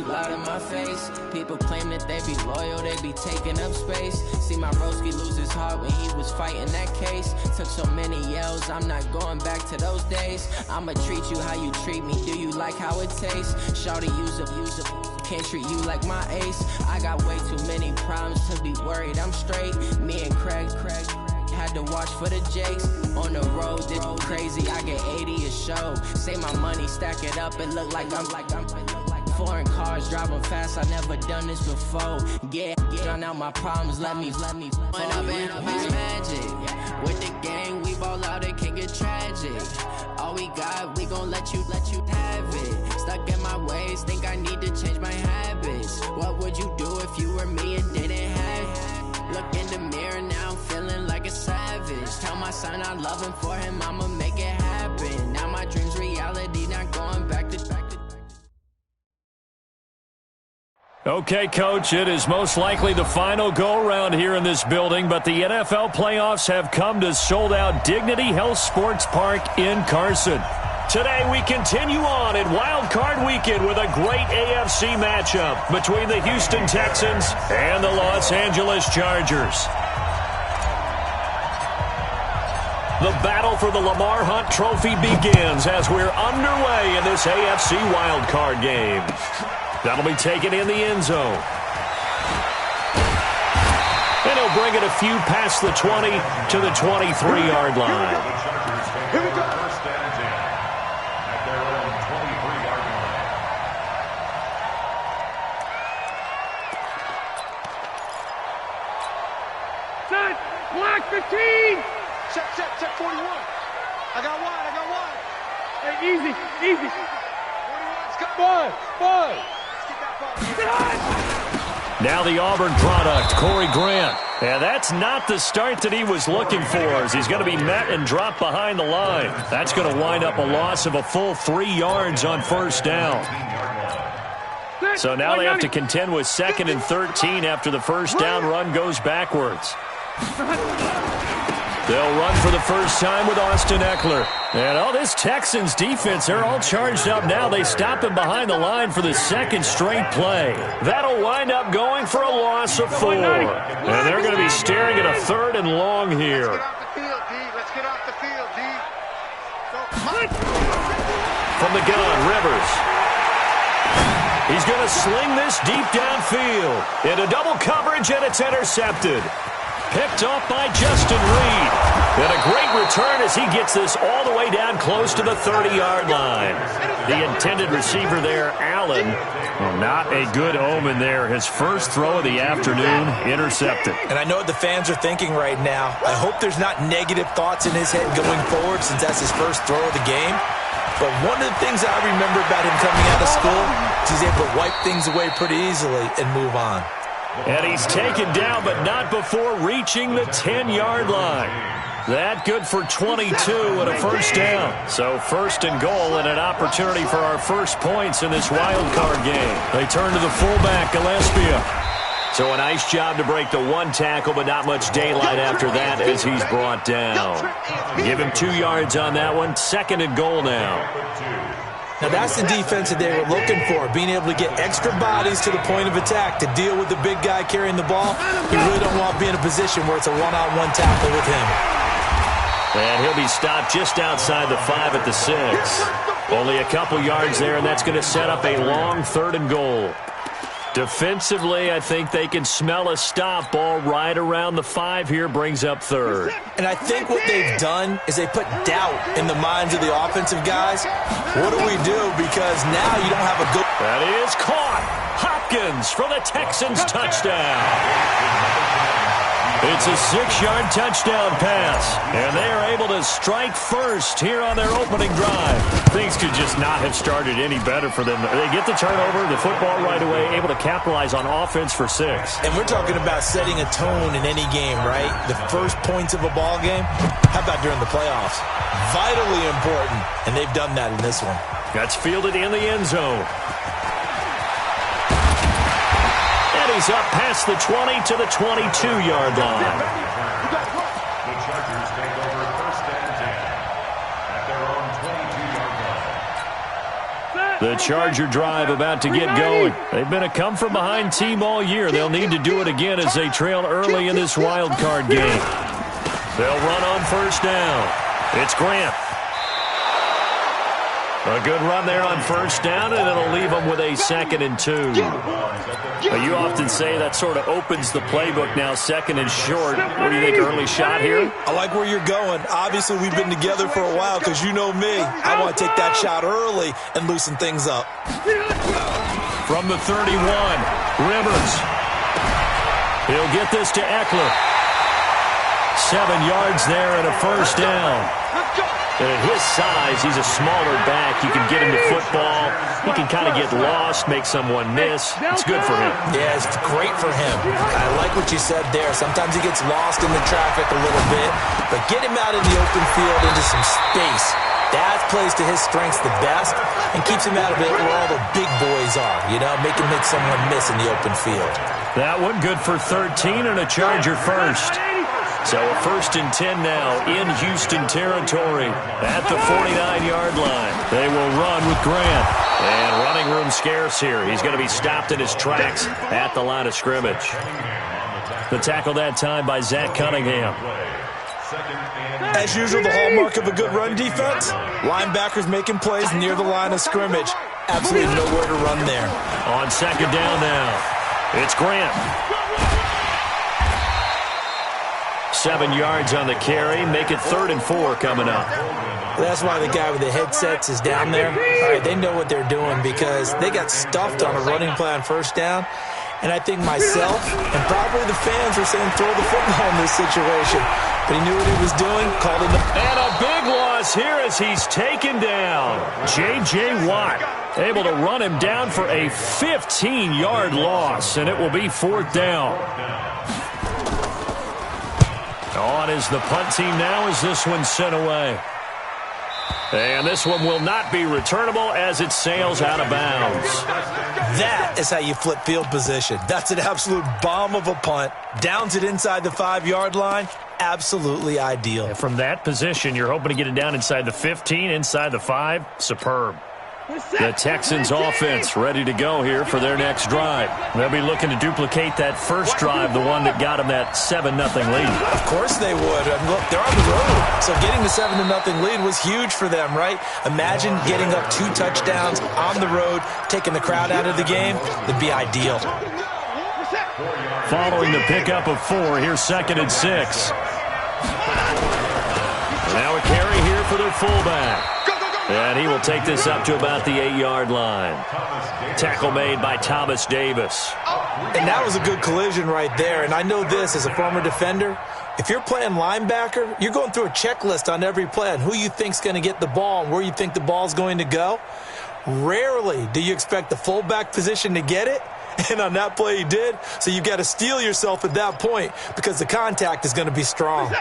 loud in my face. People claim that they be loyal, they be taking up space. See my broski lose his heart when he was fighting that case. Took so many yells, I'm not going back to those days. I'ma treat you how you treat me, do you like how it tastes? Shawty use up, can't treat you like my ace. I got way too many problems to be worried, I'm straight. Me and Craig had to watch for the Jakes. On the road, this crazy, I get 80 a show. Say my money, stack it up, it look like I'm foreign cars, driving fast, I never done this before. Drown out my problems, let me When up and up is magic. With the gang, we ball out, it can get tragic. All we got, we gon' let you have it. Stuck in my ways, think I need to change my habits. What would you do if you were me and didn't have it? Look in the mirror, now I'm feeling like a savage. Tell my son I love him, for him I'ma make it happen. Now my dream's reality, not going back to Okay, Coach, it is most likely the final go-around here in this building, but the NFL playoffs have come to sold-out Dignity Health Sports Park in Carson. Today we continue on in Wild Card Weekend with a great AFC matchup between the Houston Texans and the Los Angeles Chargers. The battle for the Lamar Hunt Trophy begins as we're underway in this AFC Wild Card game. That'll be taken in the end zone. And he'll bring it a few past the 20 to the 23-yard line. Here we go. First and 10 at their own 23-yard line. Set, block 15. Set 41. I got one. Hey, easy. 41's coming. Five. Now the Auburn product, Corey Grant. And that's not the start that he was looking for, as he's going to be met and dropped behind the line. That's going to wind up a loss of a full 3 yards on first down. So now they have to contend with 2nd and 13 after the first down run goes backwards. They'll run for the first time with Austin Eckler. And this Texans defense, they're all charged up now. They stop him behind the line for the second straight play. That'll wind up going for a loss of 4. And they're going to be staring at a 3rd and long here. Let's get off the field, D. From the gun, Rivers. He's going to sling this deep downfield. Into double coverage, and it's intercepted. Picked off by Justin Reed. And a great return as he gets this all the way down close to the 30-yard line. The intended receiver there, Allen. Well, not a good omen there. His first throw of the afternoon, intercepted. And I know what the fans are thinking right now. I hope there's not negative thoughts in his head going forward, since that's his first throw of the game. But one of the things I remember about him coming out of school is he's able to wipe things away pretty easily and move on. And he's taken down, but not before reaching the 10-yard line. That good for 22 and a first down. So first and goal and an opportunity for our first points in this wild card game. They turn to the fullback, Gillespie. So a nice job to break the one tackle, but not much daylight after that as he's brought down. Give him 2 yards on that one. Second and goal now. Now that's the defense that they were looking for, being able to get extra bodies to the point of attack to deal with the big guy carrying the ball. You really don't want to be in a position where it's a one-on-one tackle with him. And he'll be stopped just outside the 5 at the 6. Only a couple yards there, and that's going to set up a long 3rd and goal. Defensively, I think they can smell a stop ball right around the 5 here, brings up 3rd. And I think what they've done is they put doubt in the minds of the offensive guys. What do we do? Because now you don't have a good... That is caught. Hopkins for the Texans touchdown. It's a 6-yard touchdown pass, and they are able to strike first here on their opening drive. Things could just not have started any better for them. They get the turnover, the football right away, able to capitalize on offense for 6. And we're talking about setting a tone in any game, right? The first points of a ball game. How about during the playoffs? Vitally important, and they've done that in this one. That's fielded in the end zone. He's up past the 20 to the 22-yard line. The Chargers take over first and 10 at their own 22-yard line. The Charger drive about to get going. They've been a come-from-behind team all year. They'll need to do it again as they trail early in this wild card game. They'll run on first down. It's Grant. A good run there on first down, and it'll leave them with a 2nd and 2. You often say that sort of opens the playbook now, 2nd and short. What do you think, early shot here? I like where you're going. Obviously, we've been together for a while because you know me. I want to take that shot early and loosen things up. From the 31, Rivers. He'll get this to Eckler. 7 yards there and a first down. And at his size, he's a smaller back. You can get him to football. He can kind of get lost, make someone miss. It's good for him. Yeah, it's great for him. I like what you said there. Sometimes he gets lost in the traffic a little bit, but get him out in the open field into some space. That plays to his strengths the best and keeps him out of it where all the big boys are, make him make someone miss in the open field. That one good for 13 and a Charger first. So a 1st and 10 now in Houston territory at the 49-yard line. They will run with Grant. And running room scarce here. He's going to be stopped in his tracks at the line of scrimmage. The tackle that time by Zach Cunningham. As usual, the hallmark of a good run defense, linebackers making plays near the line of scrimmage. Absolutely nowhere to run there. On 2nd down now, it's Grant. 7 yards on the carry. Make it 3rd and 4 coming up. That's why the guy with the headsets is down there. All right, they know what they're doing because they got stuffed on a running play on first down. And I think myself and probably the fans were saying throw the football in this situation. But he knew what he was doing, called it. And a big loss here as he's taken down. J.J. Watt able to run him down for a 15-yard loss, and it will be 4th down. On is the punt team now as this one's sent away. And this one will not be returnable as it sails out of bounds. That is how you flip field position. That's an absolute bomb of a punt. Downs it inside the 5-yard line. Absolutely ideal. And from that position, you're hoping to get it down inside the 15, inside the 5. Superb. The Texans offense ready to go here for their next drive. They'll be looking to duplicate that first drive, the one that got them that 7-0 lead. Of course they would. Look, they're on the road. So getting the 7-0 lead was huge for them, right? Imagine getting up 2 touchdowns on the road, taking the crowd out of the game. It'd be ideal. Following the pickup of 4, here's 2nd and 6. Now a carry here for their fullback. And he will take this up to about the 8-yard line. Tackle made by Thomas Davis. And that was a good collision right there. And I know this as a former defender. If you're playing linebacker, you're going through a checklist on every play on who you think's going to get the ball and where you think the ball's going to go. Rarely do you expect the fullback position to get it. And on that play he did. So you've got to steel yourself at that point because the contact is going to be strong.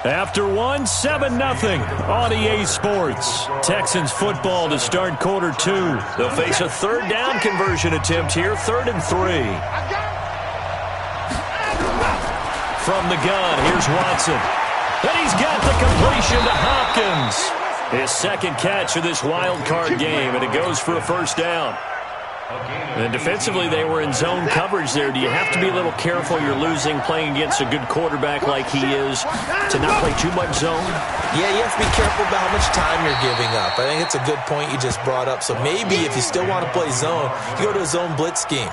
After one, 7-0 on EA Sports. Texans football to start quarter 2. They'll face a 3rd down conversion attempt here, 3rd and 3. From the gun, here's Watson. And he's got the completion to Hopkins. His 2nd catch of this wild card game, and it goes for a 1st down. And defensively, they were in zone coverage there. Do you have to be a little careful you're losing playing against a good quarterback like he is to not play too much zone? Yeah, you have to be careful about how much time you're giving up. I think it's a good point you just brought up. So maybe if you still want to play zone, you go to a zone blitz scheme.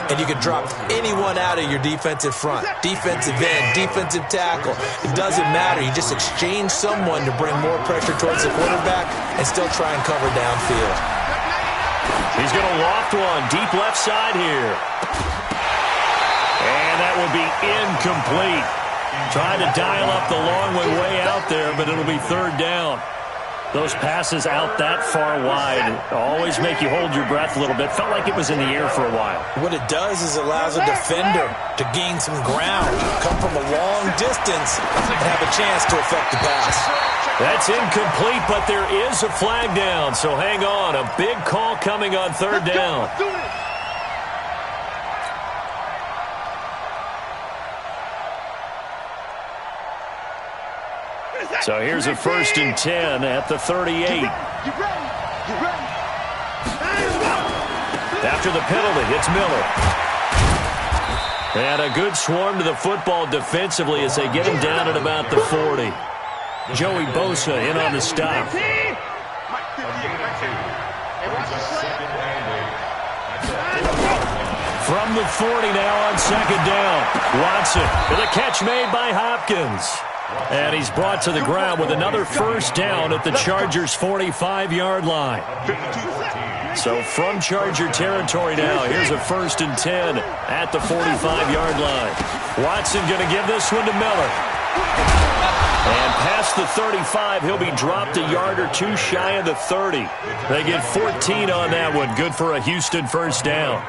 And you can drop anyone out of your defensive front. Defensive end, defensive tackle. It doesn't matter. You just exchange someone to bring more pressure towards the quarterback and still try and cover downfield. He's going to loft one deep left side here. And that will be incomplete. Trying to dial up the long way out there, but it'll be 3rd down. Those passes out that far wide always make you hold your breath a little bit. Felt like it was in the air for a while. What it does is it allows a defender to gain some ground, come from a long distance, and have a chance to affect the pass. That's incomplete, but there is a flag down, so hang on. A big call coming on third down. So here's a 1st and 10 at the 38. After the penalty, it's Miller. And a good swarm to the football defensively as they get him down at about the 40. Joey Bosa in on the stop. From the 40 now on 2nd down. Watson with a catch made by Hopkins. And he's brought to the ground with another 1st down at the Chargers' 45-yard line. So from Charger territory now, here's a 1st and 10 at the 45-yard line. Watson going to give this one to Miller. And past the 35, he'll be dropped a yard or two shy of the 30. They get 14 on that one. Good for a Houston 1st down.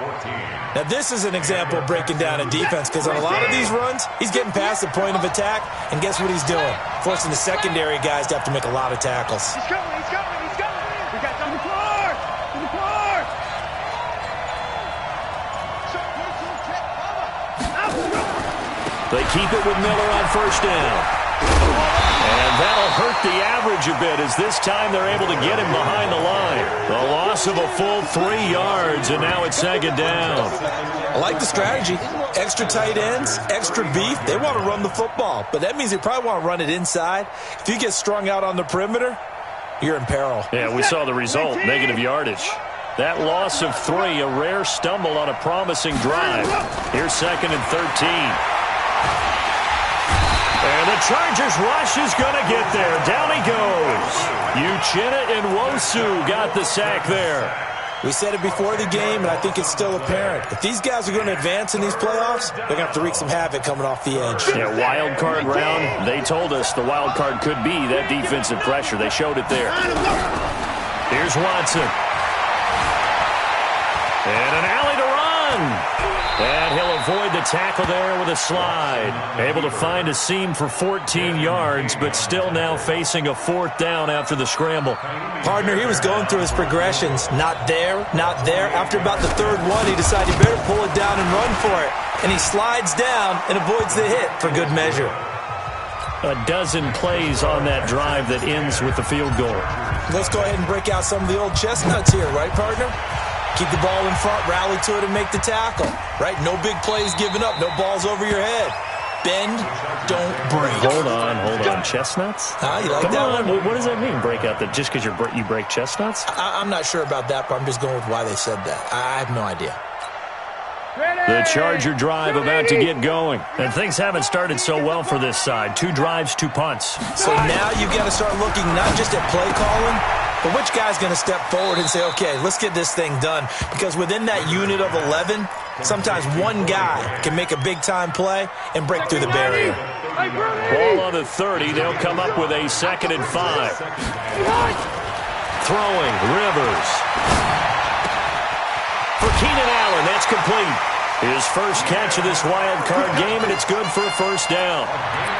Now, this is an example of breaking down a defense because on a lot of these runs, he's getting past the point of attack, and guess what he's doing? Forcing the secondary guys to have to make a lot of tackles. He's coming, he's coming, he's coming. We got to the floor, to the floor. They keep it with Miller on 1st down. And that'll hurt the average a bit as this time they're able to get him behind the line. The loss of a full 3 yards, and now it's 2nd down. I like the strategy. Extra tight ends, extra beef. They want to run the football, but that means they probably want to run it inside. If you get strung out on the perimeter, you're in peril. Yeah, we saw the result, negative yardage. That loss of 3, a rare stumble on a promising drive. Here's 2nd and 13. And the Chargers rush is going to get there. Down he goes. Uchenna and Nwosu got the sack there. We said it before the game, and I think it's still apparent. If these guys are going to advance in these playoffs, they're going to have to wreak some havoc coming off the edge. Yeah, wild card round. They told us the wild card could be that defensive pressure. They showed it there. Here's Watson. And an alley to run. And he'll avoid the tackle there with a slide. Able to find a seam for 14 yards, but still now facing a 4th down after the scramble. Partner, he was going through his progressions. Not there, not there. After about the 3rd one, he decided he better pull it down and run for it. And he slides down and avoids the hit for good measure. A dozen plays on that drive that ends with the field goal. Let's go ahead and break out some of the old chestnuts here, right, partner? Keep the ball in front, rally to it, and make the tackle. Right? No big plays given up. No balls over your head. Bend, don't break. Hold on. Chestnuts? You like Come that on. one? What does that mean, break out? Just because you break chestnuts? I'm not sure about that, but I'm just going with why they said that. I have no idea. The Charger drive about to get going. And things haven't started so well for this side. 2 drives, 2 punts. So now you've got to start looking not just at play calling, but which guy's going to step forward and say, okay, let's get this thing done. Because within that unit of 11, sometimes one guy can make a big-time play and break through the barrier. Ball on the 30. They'll come up with a 2nd and 5. Throwing, Rivers. For Keenan Allen, that's complete. His first catch of this wild card game, and it's good for a 1st down.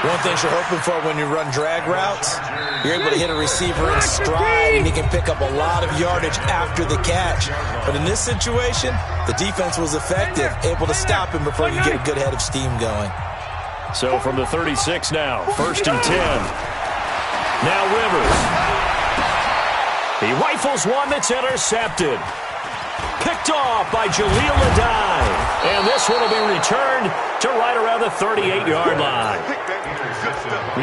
One thing you're hoping for when you run drag routes, you're able to hit a receiver in stride, and he can pick up a lot of yardage after the catch. But in this situation, the defense was effective, able to stop him before he could get a good head of steam going. So from the 36 now, 1st and 10. Now Rivers. He rifles one that's intercepted. Picked off by Jaleel Adai. And this one will be returned to right around the 38-yard line.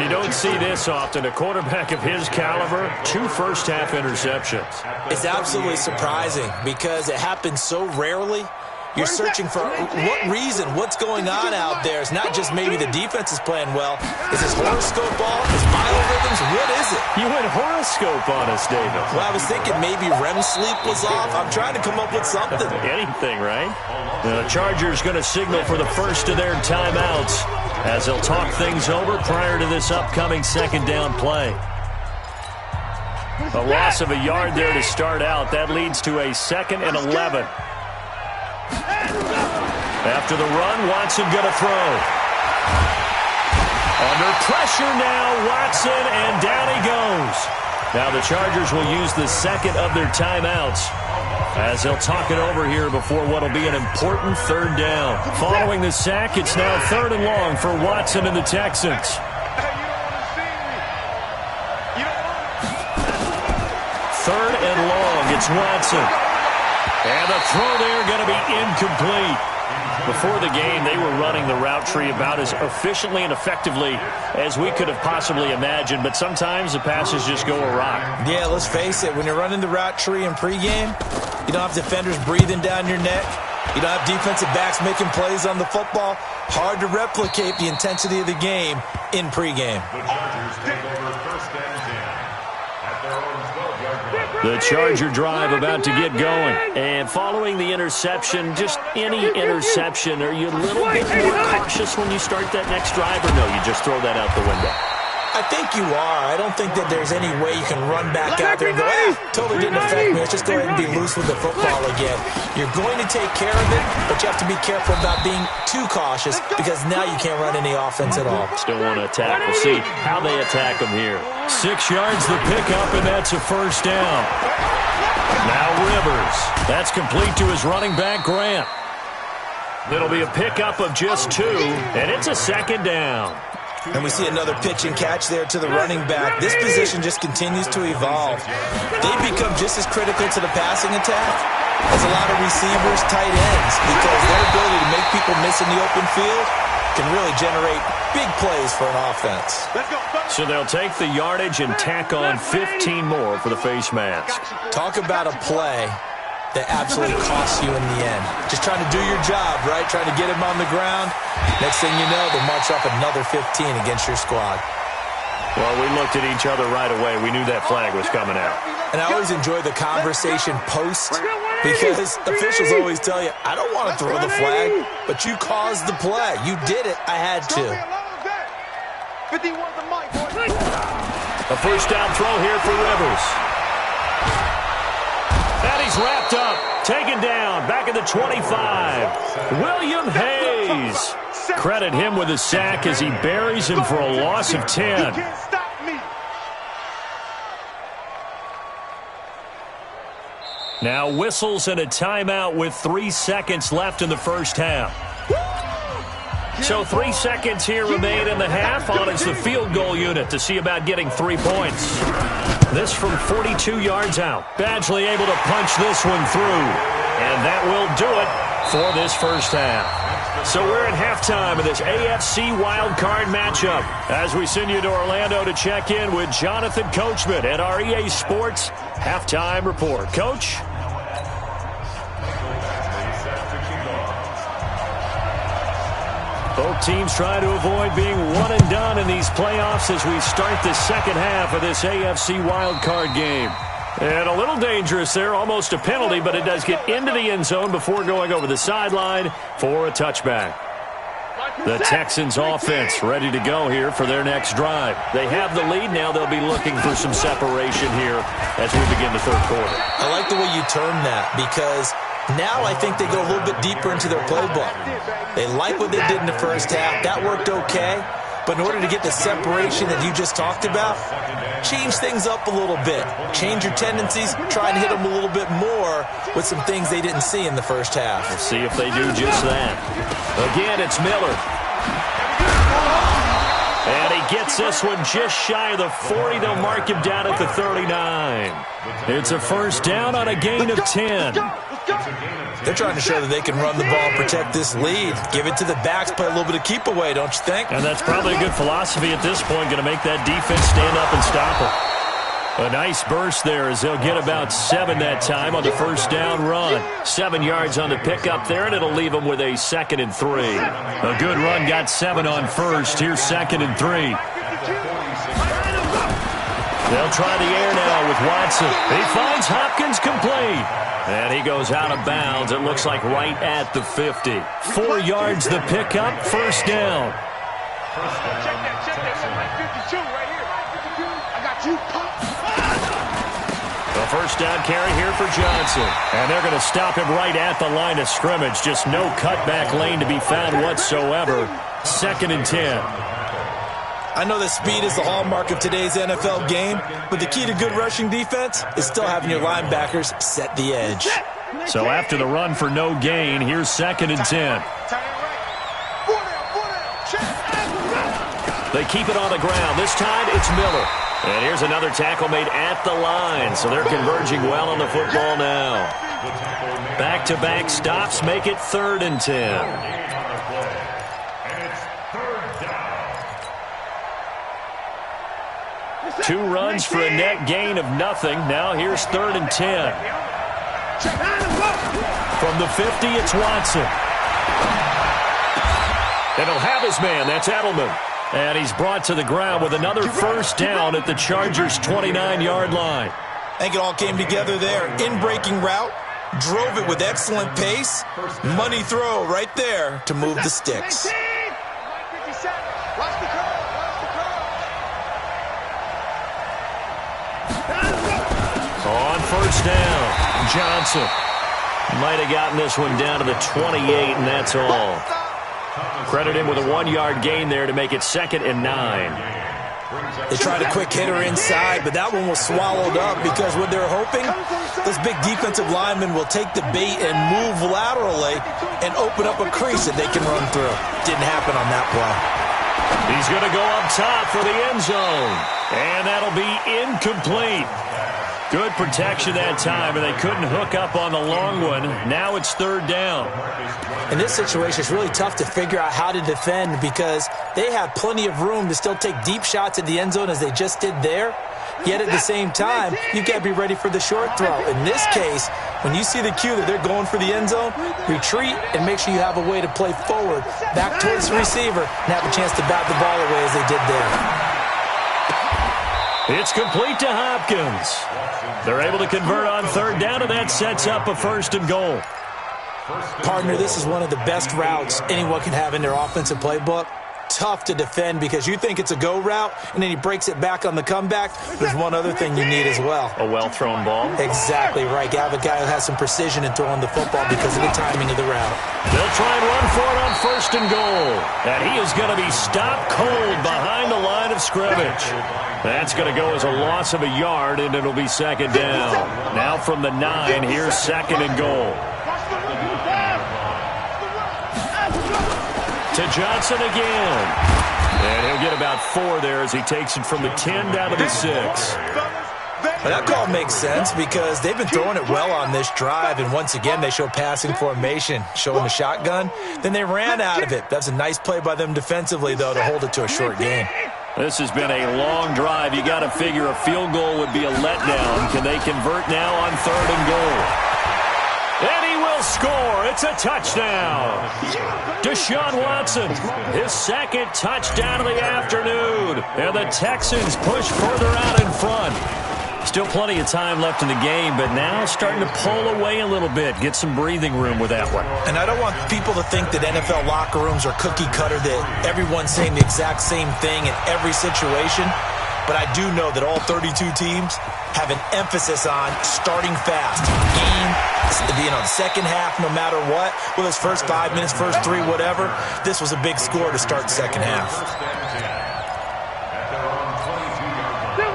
You don't see this often. A quarterback of his caliber, 2 first-half interceptions. It's absolutely surprising because it happens so rarely. You're searching for what reason, what's going on out there. It's not just maybe the defense is playing well. Is this horoscope ball? Is biorhythms? What is it? You went horoscope on us, David. Well, I was thinking maybe REM sleep was off. I'm trying to come up with something. Anything, right? The Chargers going to signal for the first of their timeouts as they'll talk things over prior to this upcoming 2nd down play. A loss of a yard there to start out. That leads to a 2nd and 11. After the run, Watson going to throw. Under pressure now, Watson, and down he goes. Now the Chargers will use the second of their timeouts as they'll talk it over here before what will be an important third down. Following the sack, it's now 3rd and long for Watson and the Texans. Third and long, it's Watson. And the throw there going to be incomplete. Before the game, they were running the route tree about as efficiently and effectively as we could have possibly imagined, but sometimes the passes just go awry. Yeah, let's face it, when you're running the route tree in pregame, you don't have defenders breathing down your neck. You don't have defensive backs making plays on the football. Hard to replicate the intensity of the game in pregame. The Chargers take over 1st and 10 at their own 12-yard line. The Charger drive about to get going. And following the interception, just any interception, are you a little bit more cautious when you start that next drive, or no, you just throw that out the window? I think you are. I don't think that there's any way you can run back out there and go, totally didn't affect me. Let's just go ahead and be loose with the football again. You're going to take care of it, but you have to be careful about being too cautious because now you can't run any offense at all. Still want to attack. We'll see how they attack them here. 6 yards the pickup, and that's a 1st down. Now Rivers. That's complete to his running back, Grant. It'll be a pickup of just 2, and it's a 2nd down. And we see another pitch and catch there to the running back. This position just continues to evolve. They become just as critical to the passing attack as a lot of receivers, tight ends, because their ability to make people miss in the open field can really generate big plays for an offense. So they'll take the yardage and tack on 15 more for the face mask. Talk about a play that absolutely costs you in the end. Just trying to do your job, right? Trying to get him on the ground. Next thing you know, they'll march off another 15 against your squad. Well, we looked at each other right away. We knew that flag was coming out. And I always enjoy the conversation post because officials always tell you, I don't want to throw the flag, but you caused the play. You did it. I had to. A 1st down throw here for Rivers. And he's wrapped up, taken down, back at the 25. William Hayes. Credit him with a sack as he buries him for a loss of 10. Now whistles and a timeout with 3 seconds left in the 1st half. So 3 seconds here remain in the half. On is the field goal unit to see about getting 3 points. This from 42 yards out. Badgley able to punch this one through. And that will do it for this 1st half. So we're at halftime of this AFC wildcard matchup as we send you to Orlando to check in with Jonathan Coachman at our EA Sports Halftime Report. Coach? Both teams try to avoid being one and done in these playoffs as we start the 2nd half of this AFC wildcard game. And a little dangerous there, almost a penalty, but it does get into the end zone before going over the sideline for a touchback. The Texans offense ready to go here for their next drive. They have the lead. Now they'll be looking for some separation here as we begin the 3rd quarter. I like the way you term that because now I think they go a little bit deeper into their playbook. They like what they did in the 1st half. That worked okay. But in order to get the separation that you just talked about, change things up a little bit. Change your tendencies. Try and hit them a little bit more with some things they didn't see in the 1st half. We'll see if they do just that. Again, it's Miller. And he gets this one just shy of the 40. They'll mark him down at the 39. It's a 1st down on a gain of 10. They're trying to show that they can run the ball and protect this lead. Give it to the backs, play a little bit of keep away, don't you think? And that's probably a good philosophy at this point, going to make that defense stand up and stop them. A nice burst there as they'll get about 7 that time on the 1st down run. 7 yards on the pickup there, and it'll leave them with a 2nd and 3. A good run got 7 on 1st. Here's 2nd and 3. They'll try the air now with Watson. He finds Hopkins complete. And he goes out of bounds. It looks like right at the 50. 4 yards the pickup, 1st down. Check that. 52 right here. I got you. The 1st down carry here for Johnson. And they're going to stop him right at the line of scrimmage. Just no cutback lane to be found whatsoever. 2nd and 10. I know that speed is the hallmark of today's NFL game, but the key to good rushing defense is still having your linebackers set the edge. So after the run for no gain, here's 2nd and 10. They keep it on the ground. This time it's Miller. And here's another tackle made at the line. So they're converging well on the football now. Back-to-back stops make it 3rd and 10. 2 runs for a net gain of nothing. Now here's 3rd and 10. From the 50, it's Watson. And he'll have his man. That's Edelman. And he's brought to the ground with another first down at the Chargers' 29-yard line. I think it all came together there. In-breaking route, drove it with excellent pace. Money throw right there to move the sticks. On first down, Johnson. Might have gotten this one down to the 28, and that's all. Credit him with a 1-yard gain there to make it 2nd and 9. They tried a quick hitter inside, but that one was swallowed up because what they're hoping, those big defensive linemen will take the bait and move laterally and open up a crease that they can run through. Didn't happen on that play. He's going to go up top for the end zone, and that'll be incomplete. Good protection that time, and they couldn't hook up on the long one. Now it's 3rd down. In this situation, it's really tough to figure out how to defend because they have plenty of room to still take deep shots at the end zone as they just did there. Yet at the same time, you've got to be ready for the short throw. In this case, when you see the cue that they're going for the end zone, retreat and make sure you have a way to play forward, back towards the receiver, and have a chance to bat the ball away as they did there. It's complete to Hopkins. They're able to convert on 3rd down, and that sets up a 1st and goal. Partner, this is one of the best routes anyone can have in their offensive playbook. Tough to defend because you think it's a go route, and then he breaks it back on the comeback. There's one other thing you need as well. A well-thrown ball. Exactly right. You have a guy who has some precision in throwing the football because of the timing of the route. They'll try and run for it on 1st and goal. And he is going to be stopped cold behind the line of scrimmage. That's going to go as a loss of a yard, and it'll be 2nd down. Now from the 9, here's 2nd and goal. To Johnson again. And he'll get about 4 there as he takes it from the 10 down to the 6. Well, that call makes sense because they've been throwing it well on this drive, and once again they show passing formation, showing the shotgun. Then they ran out of it. That's a nice play by them defensively, though, to hold it to a short game. This has been a long drive. You got to figure a field goal would be a letdown. Can they convert now on 3rd and goal? And he will score. It's a touchdown. Deshaun Watson, his 2nd touchdown of the afternoon. And the Texans push further out in front. Still plenty of time left in the game, but now starting to pull away a little bit. Get some breathing room with that one. And I don't want people to think that NFL locker rooms are cookie cutter, that everyone's saying the exact same thing in every situation. But I do know that all 32 teams have an emphasis on starting fast. Game, the second half, no matter what. Well, his first 5 minutes, first 3, whatever. This was a big score to start the second half.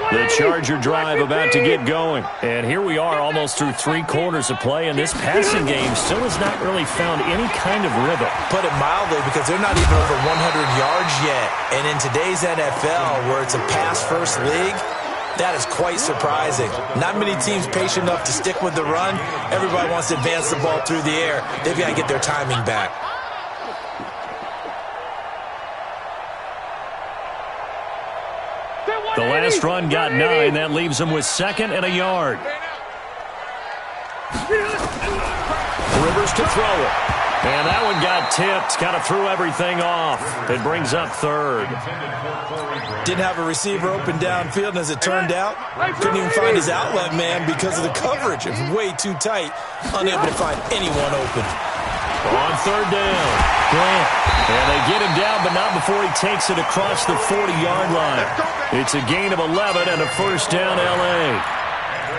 The Charger drive about to get going. And here we are almost through 3 quarters of play, and this passing game still has not really found any kind of rhythm. Put it mildly, because they're not even over 100 yards yet. And in today's NFL, where it's a pass-first league, that is quite surprising. Not many teams patient enough to stick with the run. Everybody wants to advance the ball through the air. They've got to get their timing back. The last run got 9. That leaves them with 2nd and a yard. Rivers to throw it. And that one got tipped. Kind of threw everything off. It brings up 3rd. Didn't have a receiver open downfield, and as it turned out, couldn't even find his outlet man because of the coverage. It was way too tight. Unable to find anyone open. On 3rd down, Grant. And they get him down, but not before he takes it across the 40-yard line. It's a gain of 11 and a first down, L.A.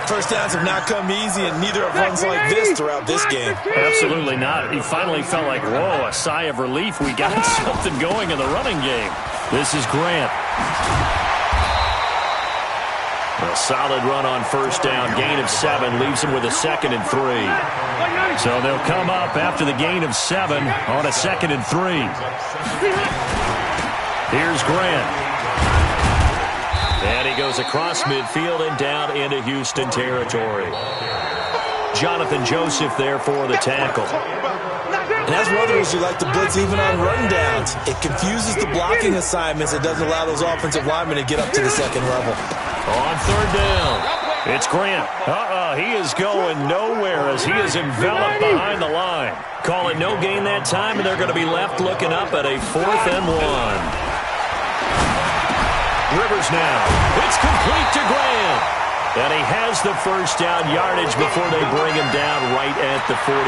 First downs have not come easy, and neither have runs like this throughout this game. Absolutely not. He finally felt like, whoa, a sigh of relief. We got something going in the running game. This is Grant. A solid run on first down. Gain of 7 leaves him with a 2nd and 3. So they'll come up after the gain of 7 on a 2nd and 3. Here's Grant. And he goes across midfield and down into Houston territory. Jonathan Joseph there for the tackle. And as others who like to blitz even on rundowns, it confuses the blocking assignments. It doesn't allow those offensive linemen to get up to the second level. On third down, it's Grant. He is going nowhere as he is enveloped behind the line. Call it no gain that time, and they're going to be left looking up at a 4th and 1. Rivers now. It's complete to Grant. And he has the first down yardage before they bring him down right at the 45.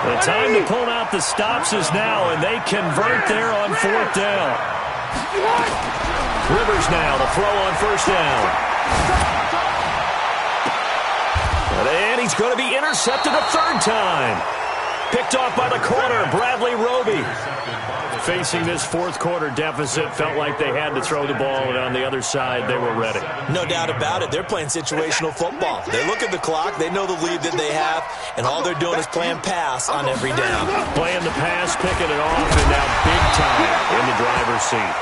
The time to pull out the stops is now, and they convert there on 4th down. Rivers now, the throw on first down. And he's going to be intercepted a 3rd time. Picked off by the corner, Bradley Roby. Facing this 4th quarter deficit, felt like they had to throw the ball, and on the other side, they were ready. No doubt about it. They're playing situational football. They look at the clock, they know the lead that they have, and all they're doing is playing pass on every down. Playing the pass, picking it off, and now big time in the driver's seat.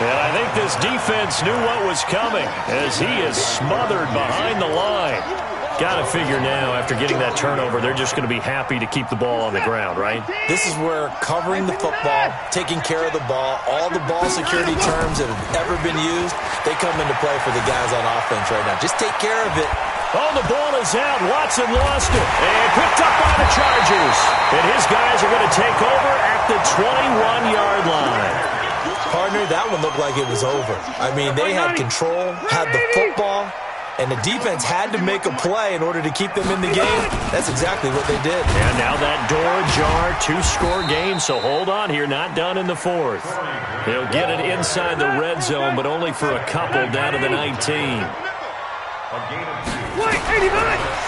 And I think this defense knew what was coming as he is smothered behind the line. Got to figure now, after getting that turnover, they're just going to be happy to keep the ball on the ground, right? This is where covering the football, taking care of the ball, all the ball security terms that have ever been used, they come into play for the guys on offense right now. Just take care of it. Oh, the ball is out. Watson lost it. And picked up by the Chargers. And his guys are going to take over at the 21-yard line. Partner, that one looked like it was over. I mean, they had control, had the football, and the defense had to make a play in order to keep them in the game. That's exactly what they did. And now that door ajar, 2-score game, so hold on here, not done in the 4th. They'll get it inside the red zone, but only for a couple down to the 19.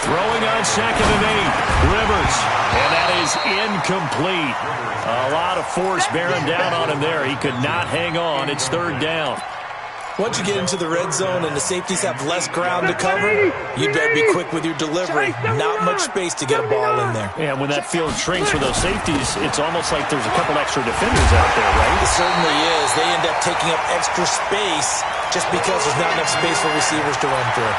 Throwing on 2nd and 8, Rivers, and that is incomplete. A lot of force bearing down on him there. He could not hang on. It's 3rd down. Once you get into the red zone and the safeties have less ground to cover, you better be quick with your delivery. Not much space to get a ball in there. Yeah, when that field shrinks with those safeties, it's almost like there's a couple extra defenders out there, right? It certainly is. They end up taking up extra space just because there's not enough space for receivers to run through.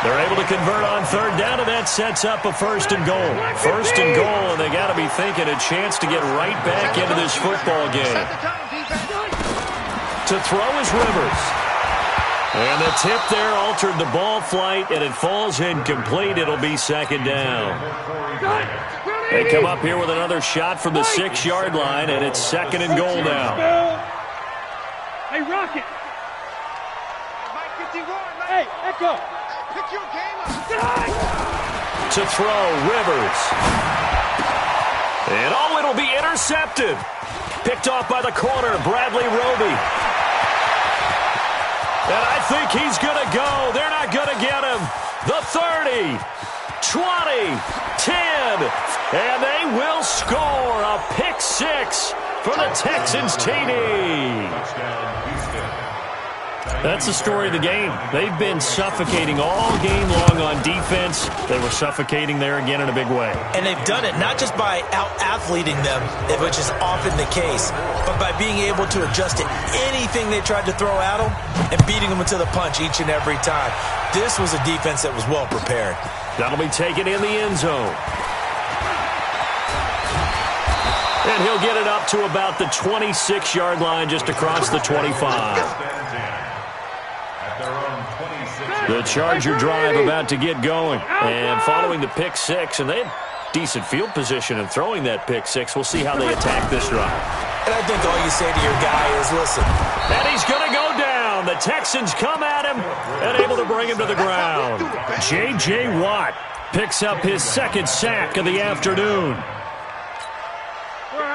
They're able to convert on 3rd down, and that sets up a 1st and goal. 1st and goal, and they got to be thinking a chance to get right back into this football game. To throw is Rivers. And the tip there altered the ball flight, and it falls incomplete. It'll be 2nd down. They come up here with another shot from the 6-yard line, and it's 2nd and goal now. Hey, Rocket. Hey, Echo. Pick your game up. To throw, Rivers. And it'll be intercepted. Picked off by the corner, Bradley Roby. And I think he's going to go. They're not going to get him. The 30, 20, 10, and they will score a pick-6 for the Texans TD. That's the story of the game. They've been suffocating all game long on defense. They were suffocating there again in a big way. And they've done it not just by out-athleting them, which is often the case, but by being able to adjust to anything they tried to throw at them and beating them to the punch each and every time. This was a defense that was well prepared. That'll be taken in the end zone. And he'll get it up to about the 26-yard line just across the 25. The Charger drive about to get going. And following the pick-6, and they had decent field position in throwing that pick-6. We'll see how they attack this drive. And I think all you say to your guy is, listen. And he's going to go down. The Texans come at him and able to bring him to the ground. J.J. Watt picks up his 2nd sack of the afternoon.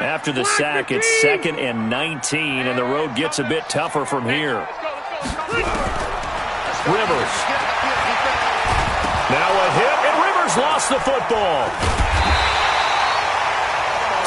After the sack, it's 2nd and 19, and the road gets a bit tougher from here. Rivers. Now a hit, and Rivers lost the football.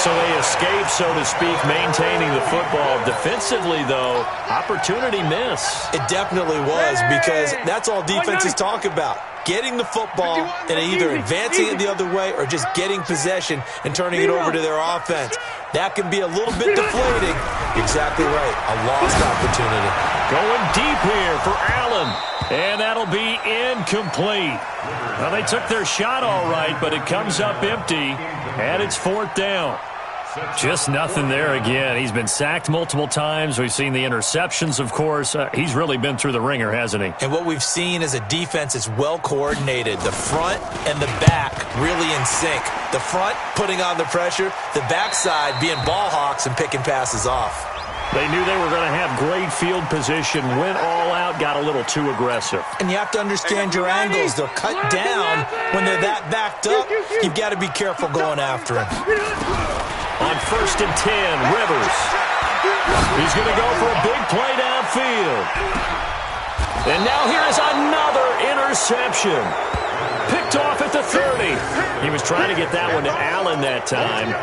So So they escape, so to speak, maintaining the football. Defensively, though, opportunity miss. It definitely was, because that's all defenses talk about. Getting the football and either advancing it the other way or just getting possession and turning it over to their offense. That can be a little bit deflating. Exactly right. A lost opportunity. Going deep here for Allen. And that'll be incomplete. Well, they took their shot all right, but it comes up empty, and it's 4th down. Just nothing there again. He's been sacked multiple times. We've seen the interceptions, of course. He's really been through the ringer, hasn't he? And what we've seen is a defense that's well coordinated. The front and the back really in sync. The front putting on the pressure, the backside being ball hawks and picking passes off. They knew they were going to have great field position, went all out, got a little too aggressive. And you have to understand your angles. They'll cut down when they're that backed up. You've got to be careful going after him. On 1st and 10, Rivers. He's going to go for a big play downfield. And now here is another interception. Picked off at the 30. He was trying to get that one to Allen that time.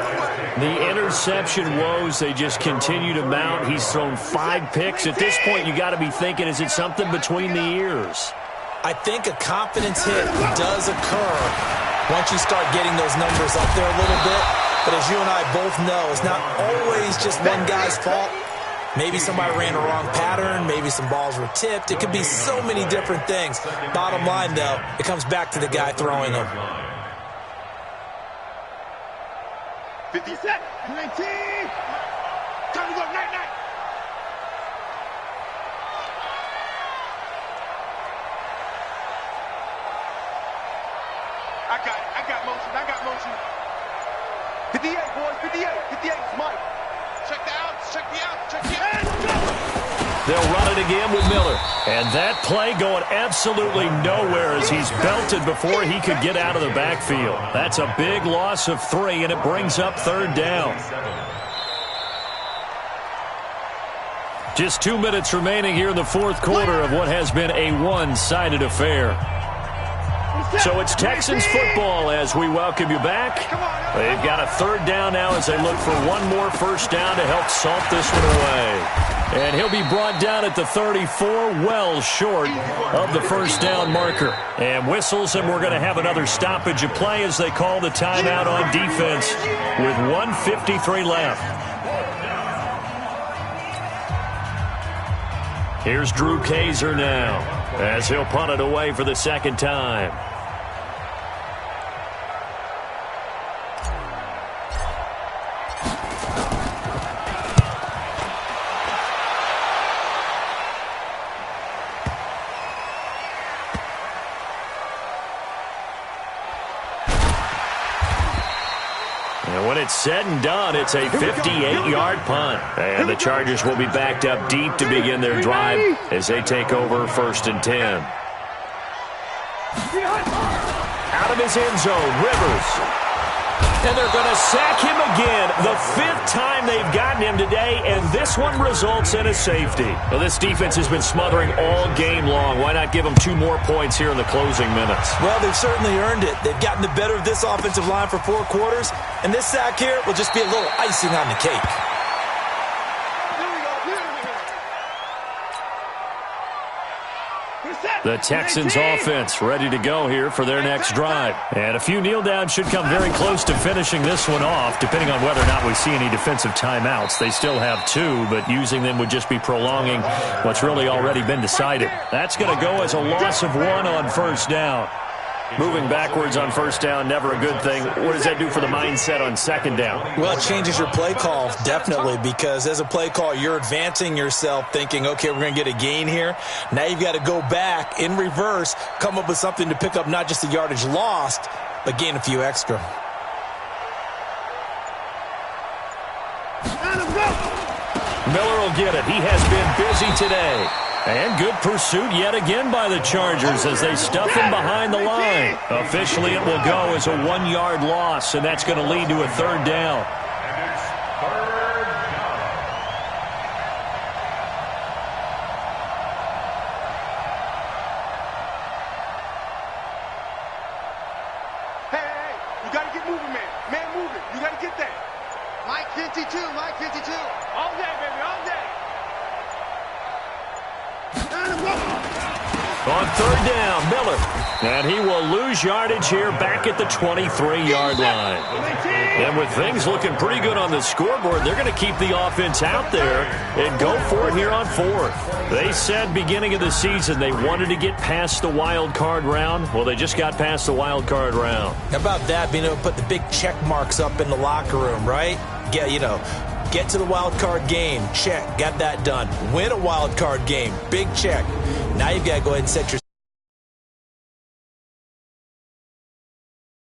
The interception woes, they just continue to mount. He's thrown 5 picks. At this point, you got to be thinking, is it something between the ears? I think a confidence hit does occur once you start getting those numbers up there a little bit. But as you and I both know, it's not always just one guy's fault. Maybe somebody ran a wrong pattern. Maybe some balls were tipped. It could be so many different things. Bottom line, though, it comes back to the guy throwing them. 50 set. 19. Time to go. Night. I got motion. 58, boys. 58. 58 is Mike. Check the outs. Check the outs. They'll run it again with Miller. And that play going absolutely nowhere as he's belted before he could get out of the backfield. That's a big loss of 3, and it brings up 3rd down. Just 2 minutes remaining here in the 4th quarter of what has been a one-sided affair. So it's Texans football as we welcome you back. They've got a 3rd down now as they look for one more first down to help salt this one away. And he'll be brought down at the 34, well short of the first down marker. And whistles, and we're going to have another stoppage of play as they call the timeout on defense with 1:53 left. Here's Drew Kaiser now as he'll punt it away for the 2nd time. It's said and done, it's a 58-yard punt. And the Chargers will be backed up deep to begin their drive as they take over 1st and 10. Out of his end zone, Rivers. And they're going to sack him again. The 5th time they've gotten him today, and this one results in a safety. Well, this defense has been smothering all game long. Why not give them 2 more points here in the closing minutes? Well, they've certainly earned it. They've gotten the better of this offensive line for 4 quarters, and this sack here will just be a little icing on the cake. The Texans offense ready to go here for their next drive. And a few kneel downs should come very close to finishing this one off, depending on whether or not we see any defensive timeouts. They still have 2, but using them would just be prolonging what's really already been decided. That's going to go as a loss of 1 on first down. Moving backwards on first down, never a good thing. What does that do for the mindset on second down? Well, it changes your play call, definitely, because as a play call, you're advancing yourself thinking, okay, we're going to get a gain here. Now you've got to go back in reverse, come up with something to pick up not just the yardage lost, but gain a few extra. Miller will get it. He has been busy today. And good pursuit yet again by the Chargers as they stuff him behind the line. Officially, it will go as a 1-yard loss, and that's going to lead to a 3rd down. Hey, you got to get moving, man. Man moving. You got to get that. Mike 52, Mike 52. All day, baby, all day. On third down, Miller. And he will lose yardage here back at the 23-yard line. And with things looking pretty good on the scoreboard, they're going to keep the offense out there and go for it here on fourth. They said beginning of the season they wanted to get past the wild card round. Well, they just got past the wild card round. How about that, being able to put the big check marks up in the locker room, right? Get to the wild card game. Check. Got that done. Win a wild card game. Big check. Now you've got to go ahead and set your